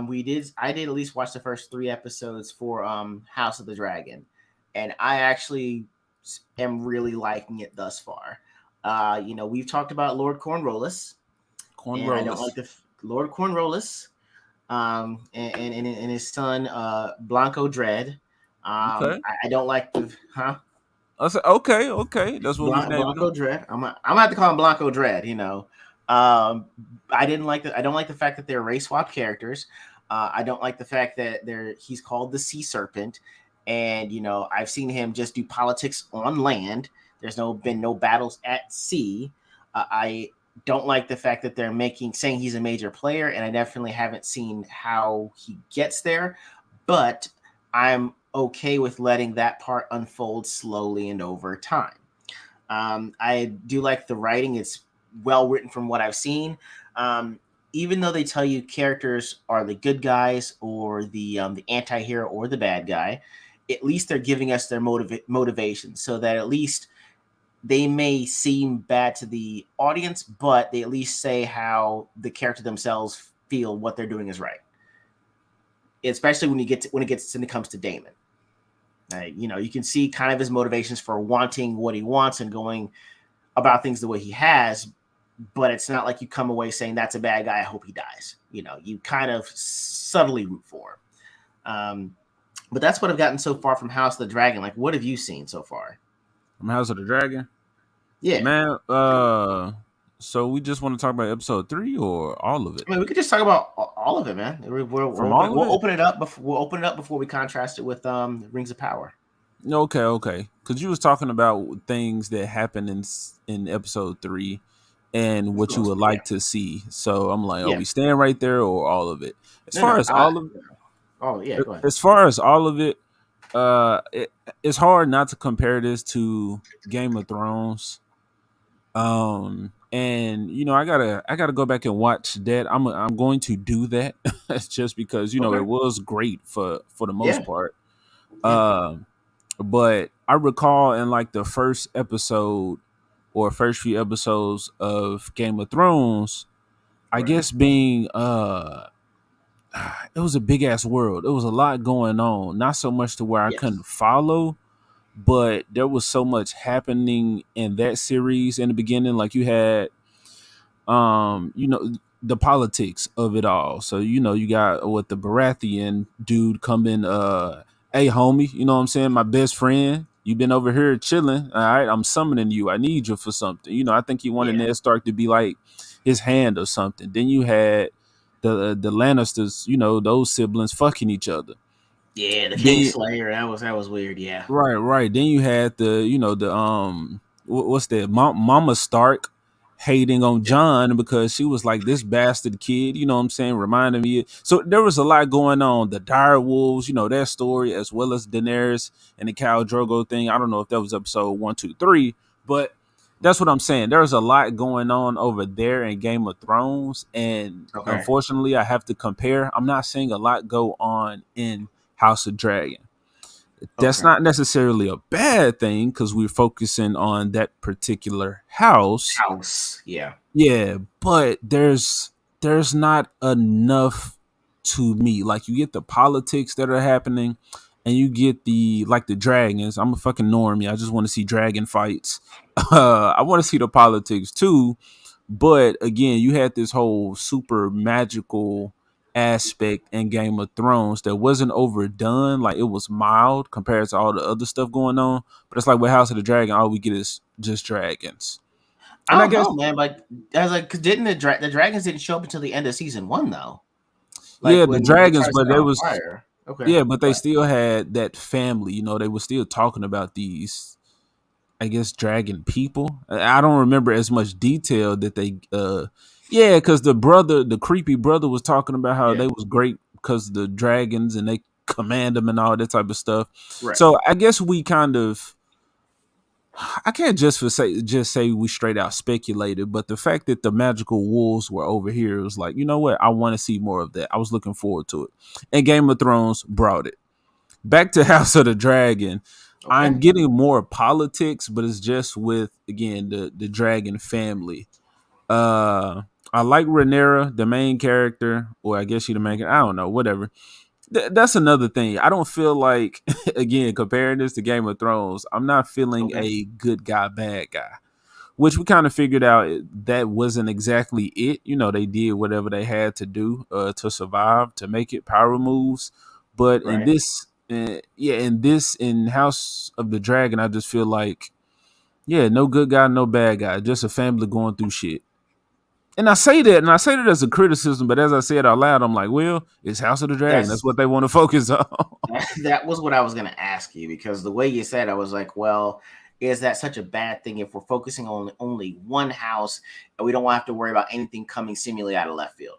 We did. I did at least watch the first 3 episodes for House of the Dragon, and I actually am really liking it thus far. We've talked about Lord Cornrollis, and I don't like Cornrollis. Lord Cornrollis, and his son Blanco Dread. Okay. I don't like the I said, okay, okay. That's what we named him. Blanco Dread. I'm gonna have to call him Blanco Dread. Um, I don't like the fact that they're race swap characters. I don't like the fact that he's called the Sea Serpent, and I've seen him just do politics on land. There's been no battles at sea. I don't like the fact that they're saying he's a major player, and I definitely haven't seen how he gets there. But I'm okay with letting that part unfold slowly and over time. I do like the writing; it's well written from what I've seen. Even though they tell you characters are the good guys or the anti-hero or the bad guy, at least they're giving us their motivation, so that at least they may seem bad to the audience, but they at least say how the character themselves feel what they're doing is right. Especially when it comes to Damon. You can see kind of his motivations for wanting what he wants and going about things the way he has, but it's not like you come away saying that's a bad guy. I hope he dies. You kind of subtly root for him. But that's what I've gotten so far from House of the Dragon. Like, what have you seen so far? From House of the Dragon. Yeah. Man, so we just want to talk about episode 3 or all of it? I mean, we could just talk about all of it, man. From all of We'll it? open it up. We'll open it up before we contrast it with Rings of Power. Okay, okay. Because you was talking about things that happened in episode 3 and what you would Yeah, like to see. So I'm like, are yeah. we staying right there or all of it? As No, far no. as all of Oh, yeah. Go ahead. as far as all of it, it's hard not to compare this to Game of Thrones. And I gotta go back and watch that. I'm going to do that just because Okay. it was great for the most Yeah, part. yeah. But I recall in like the first episode or first few episodes of Game of Thrones, I Right. guess being it was a big ass world. It was a lot going on. Not so much to where I couldn't Yes. follow, but there was so much happening in that series in the beginning. Like you had the politics of it all. So you got what the Baratheon dude coming, hey homie, you know what I'm saying, my best friend, you been over here chilling, all right, I'm summoning you, I need you for something. I think he wanted Yeah. Ned Stark to be like his hand or something. Then you had the Lannisters, those siblings fucking each other. Yeah, the Then Kingslayer. That was weird. Yeah. right. Then you had what's that? Mama Stark hating on Yep. John because she was like this bastard kid. You know what I'm saying? Reminding me. So there was a lot going on. The dire wolves, their story, as well as Daenerys and the Khal Drogo thing. I don't know if that was episode 1, 2, 3, but that's what I'm saying. There's a lot going on over there in Game of Thrones, and Okay. unfortunately, I have to compare. I'm not seeing a lot go on in House of Dragon. That's Okay. not necessarily a bad thing because we're focusing on that particular house. House. Yeah. Yeah, but there's not enough to me. Like you get the politics that are happening, and you get the dragons. I'm a fucking normie. I just want to see dragon fights. I want to see the politics too, but again, you had this whole super magical aspect in Game of Thrones that wasn't overdone. Like it was mild compared to all the other stuff going on. But it's like with House of the Dragon, all we get is just dragons. I And I don't guess know, man. Like, I was like, cause didn't the dragons didn't show up until the end of season 1 though? Like yeah, the when they dragons, tried to set but it they on was fire. Okay. yeah, but they What? still had that family. They were still talking about these, I guess, dragon people. I don't remember as much detail that they yeah, because the creepy brother was talking about how Yeah. they was great because the dragons and they command them and all that type of stuff. Right. So I guess we kind of, I can't just say we straight out speculated, but the fact that the magical wolves were over here was like, you know what, I want to see more of that. I was looking forward to it, and Game of Thrones brought it. Back to House of the Dragon, Okay. I'm getting more politics, but it's just with again the dragon family. Uh I like Rhaenyra, the main character, or I guess she the main character. I don't know, whatever. That's another thing. I don't feel like, again, comparing this to Game of Thrones, I'm not feeling Okay. a good guy, bad guy, which we kind of figured out that wasn't exactly it. You know, they did whatever they had to do to survive, to make it power moves. But in Right. this, in House of the Dragon, I just feel like, yeah, no good guy, no bad guy, just a family going through shit. And I say that as a criticism, but as I say it out loud, I'm like, well, it's House of the Dragon. That's That's what they want to focus on. that was what I was going to ask you, because the way you said, I was like, well, is that such a bad thing if we're focusing on only one house and we don't have to worry about anything coming seemingly out of left field?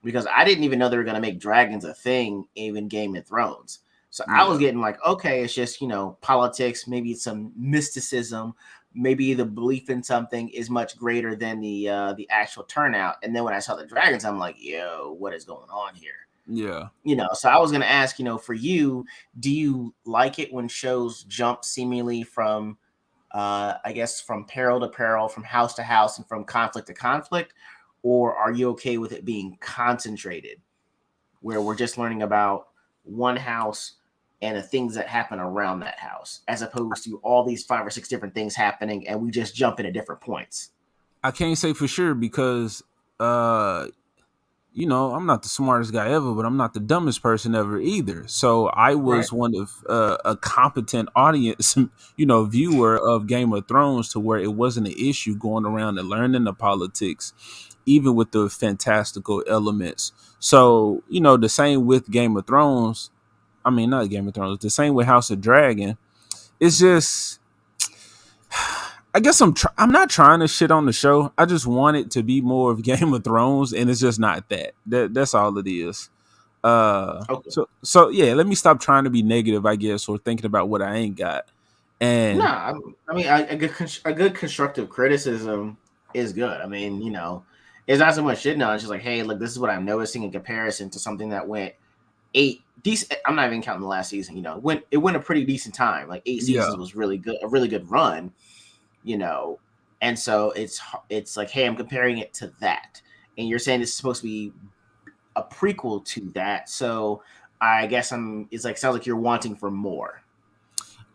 Because I didn't even know they were going to make dragons a thing, even Game of Thrones. So I was Yeah. getting like, okay, it's just, politics, maybe some mysticism, maybe the belief in something is much greater than the actual turnout. And then when I saw the dragons, I'm like, yo, what is going on here? Yeah. So I was going to ask, for you, do you like it when shows jump seemingly from, I guess, from peril to peril, from house to house, and from conflict to conflict? Or are you okay with it being concentrated, where we're just learning about one house and the things that happen around that house, as opposed to all these 5 or 6 different things happening and we just jump in at different points? I can't say for sure because uh I'm not the smartest guy ever, but I'm not the dumbest person ever either. So I Right. was one of a competent audience, viewer of Game of Thrones, to where it wasn't an issue going around and learning the politics, even with the fantastical elements. So, the same with Game of Thrones. I mean, not Game of Thrones. The same with House of Dragon. It's just, I guess I'm not trying to shit on the show. I just want it to be more of Game of Thrones, and it's just not that. That's all it is. Okay. So yeah, let me stop trying to be negative, I guess, or thinking about what I ain't got. No, And I mean, a good constructive criticism is good. I mean, it's not so much shit on. It's just like, hey, look, this is what I'm noticing in comparison to something that went eight decent. I'm not even counting the last season. It went a pretty decent time. Like 8 seasons yeah, was really good, a really good run. You know, and so it's like, hey, I'm comparing it to that, and you're saying it's supposed to be a prequel to that. So I guess it's like, sounds like you're wanting for more.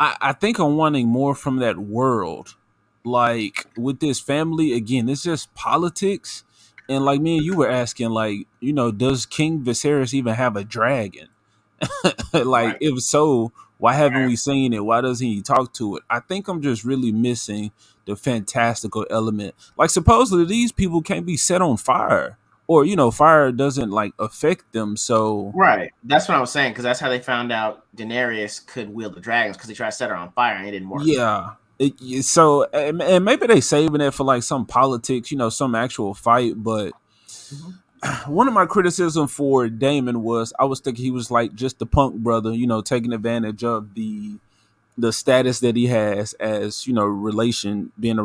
I think I'm wanting more from that world. Like with this family, again, it's just politics. And like me and you were asking, like, does King Viserys even have a dragon? Like, Right. if so, why haven't we seen it? Why doesn't he talk to it? I think I'm just really missing the fantastical element. Like, supposedly these people can't be set on fire, or fire doesn't like affect them. So Right. That's what I was saying, because that's how they found out Daenerys could wield the dragons, because they tried to set her on fire and it didn't work. yeah. So and maybe they saving it for like some politics, some actual fight. But Mhm. one of my criticism for Damon was, I was thinking he was like just the punk brother, taking advantage of the status that he has as relation being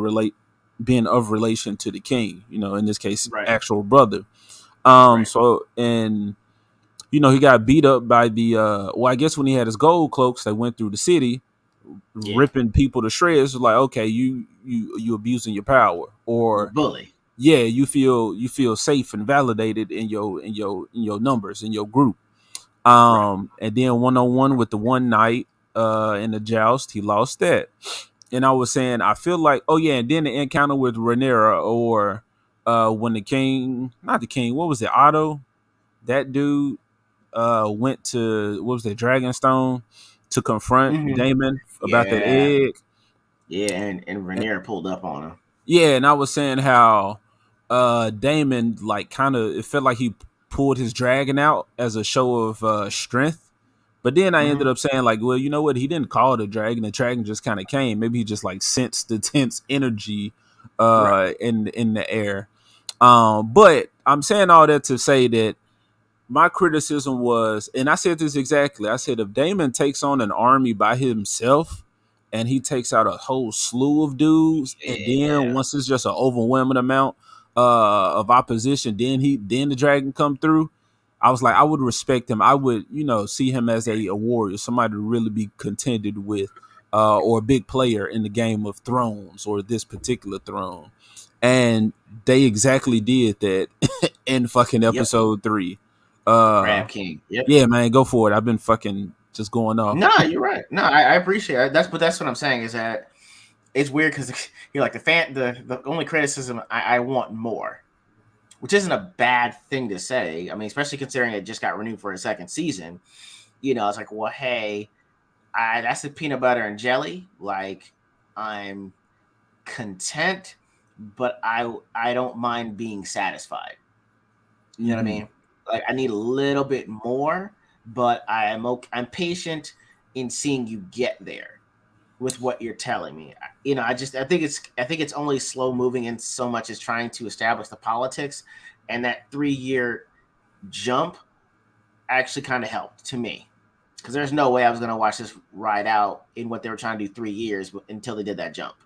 of relation to the king, in this case Right. actual brother. Right. So, and he got beat up by the well, I guess when he had his gold cloaks, they went through the city Yeah. ripping people to shreds. Like, okay, you abusing your power, You or bully. yeah, you feel safe and validated in your numbers in your group. Right. And then 1-on-1 with the one knight in the joust, he lost that. And I was saying, I feel like, oh yeah, and then the encounter with Rhaenyra, or when the king, not the king, what was it, Otto, that dude went to, what was it, Dragonstone, to confront Hmm. Damon about that Yeah. egg. Yeah. And Rhaenyra pulled up on him. Yeah, and I was saying how Damon, like, kind of, it felt like he pulled his dragon out as a show of strength. But then I ended Hmm. up saying, like, well, you know what? He didn't call it a dragon. The dragon just kind of came. Maybe he just like sensed the tense energy Right. in the air. But I'm saying all that to say that my criticism was, and I said this exactly. I said, if Damon takes on an army by himself and he takes out a whole slew of dudes, and then Yeah. once it's just an overwhelming amount of opposition, then the dragon come through. I was like, I would respect him. I would, see him as a warrior, somebody to really be contended with, or a big player in the Game of Thrones, or this particular throne. and they exactly did that in fucking Yep. episode 3. Crab King. Yep. Yeah, man, go for it. I've been fucking just going off. No, you're right. No, I appreciate it. That's what I'm saying is that it's weird because you're like the only criticism I want more, which isn't a bad thing to say. I mean, especially considering it just got renewed for a second season. It's like, well, hey, that's the peanut butter and jelly. Like, I'm content, but I don't mind being satisfied. You know what I mean? Like, I need a little bit more, but I'm okay. I'm patient in seeing you get there with what you're telling me. I think it's only slow moving in so much as trying to establish the politics, and that 3 year jump actually kind of helped to me because there's no way I was going to watch this ride out in what they were trying to do 3 years until they did that jump,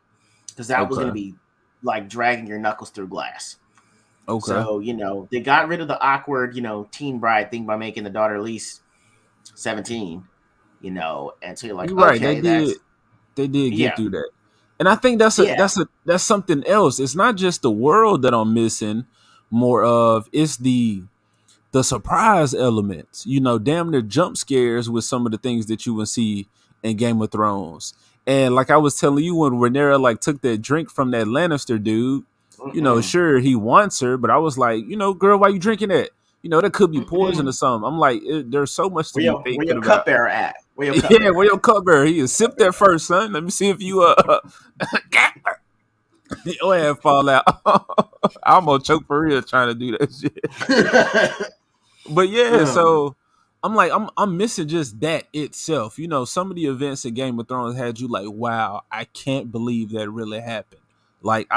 because that was going to Okay. be like dragging your knuckles through glass. Okay. So they got rid of the awkward teen bride thing by making the daughter at least 17. And so you're like, You're right. okay, They did get yeah, through that. And I think yeah. that's something else. It's not just the world that I'm missing more of, it's the surprise elements. Damn near jump scares with some of the things that you would see in Game of Thrones. And like I was telling you, when Rhaenyra like took that drink from that Lannister dude, Mm-mm, sure he wants her, but I was like, girl, why you drinking that? That could be poison or mm-mm. something. I'm like, there's so much to be Where thinking your about. cupbearer at? Where your Yeah, where cupbearer your at? cupbearer? He is sip that first, son. Let me see if you your ass fall out. I almost choked for real trying to do that shit. But yeah, um, so I'm like, I'm missing just that itself. Some of the events in Game of Thrones had you like, wow, I can't believe that really happened. Like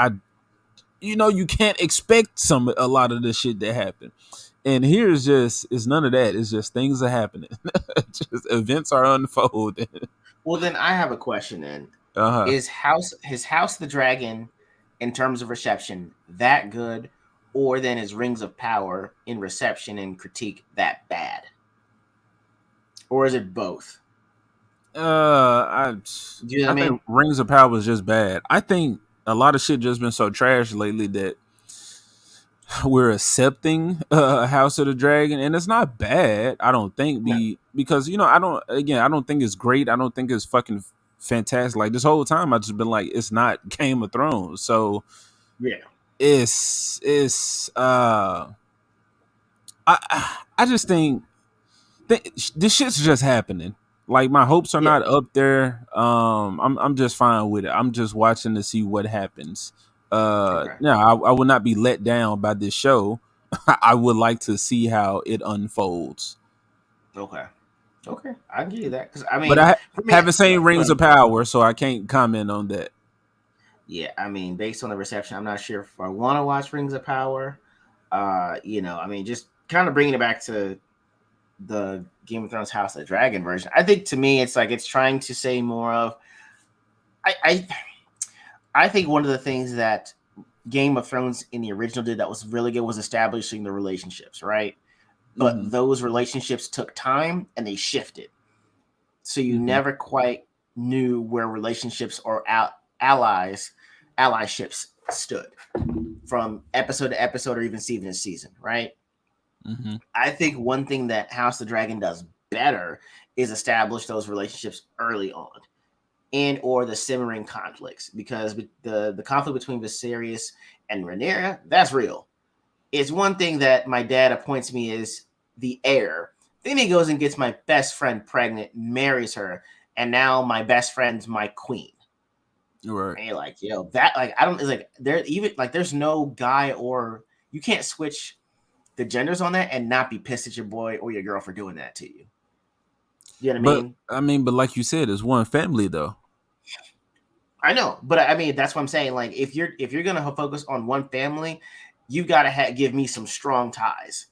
you can't expect a lot of the shit that happened. And here's just it's none of that. It's just things are happening. Just events are unfolding. well, then I have a question. Then Uh-huh. is House of the Dragon in terms of reception that good, or then is Rings of Power in reception and critique that bad, or is it both? I Do you know I what I think mean? Rings of Power is just bad. I think a lot of shit just been so trash lately that we're accepting House of the Dragon, and it's not bad. I don't think No. because I don't think it's great. I don't think it's fucking fantastic. Like this whole time, I just been like, it's not Game of Thrones, so Yeah. it's I just think this shit's just happening. Like my hopes are Yeah. not up there. I'm just fine with it. I'm just watching to see what happens. Okay. Now I will not be let down by this show. I would like to see how it unfolds. Okay. Okay. I can give you that because I But mean, I for me, haven't seen Rings of Power, so I can't comment on that. yeah. I mean, based on the reception, I'm not sure if I want to watch Rings of Power. I mean, just kind of bringing it back to the Game of Thrones House of the Dragon version. I think to me, it's like it's trying to say more of. I I, I think one of the things that Game of Thrones in the original did that was really good was establishing the relationships, right? But Hmm. those relationships took time and they shifted, so you Hmm. never quite knew where relationships or allyships stood from episode to episode or even season to season, right? Hmm. I think one thing that House of the Dragon does better is establish those relationships early on, and or the simmering conflicts, because the conflict between Viserys and Rhaenyra, that's real. It's one thing that my dad appoints me as the heir. Then he goes and gets my best friend pregnant, marries her, and now my best friend's my queen. Right. And you're like, that like I don't it's like there even like there's no guy, or you can't switch the genders on that and not be pissed at your boy or your girl for doing that to you. You know what I But mean? but like you said, it's one family though. I know, but I mean that's what I'm saying. Like if you're gonna focus on one family, you've got to give me some strong ties.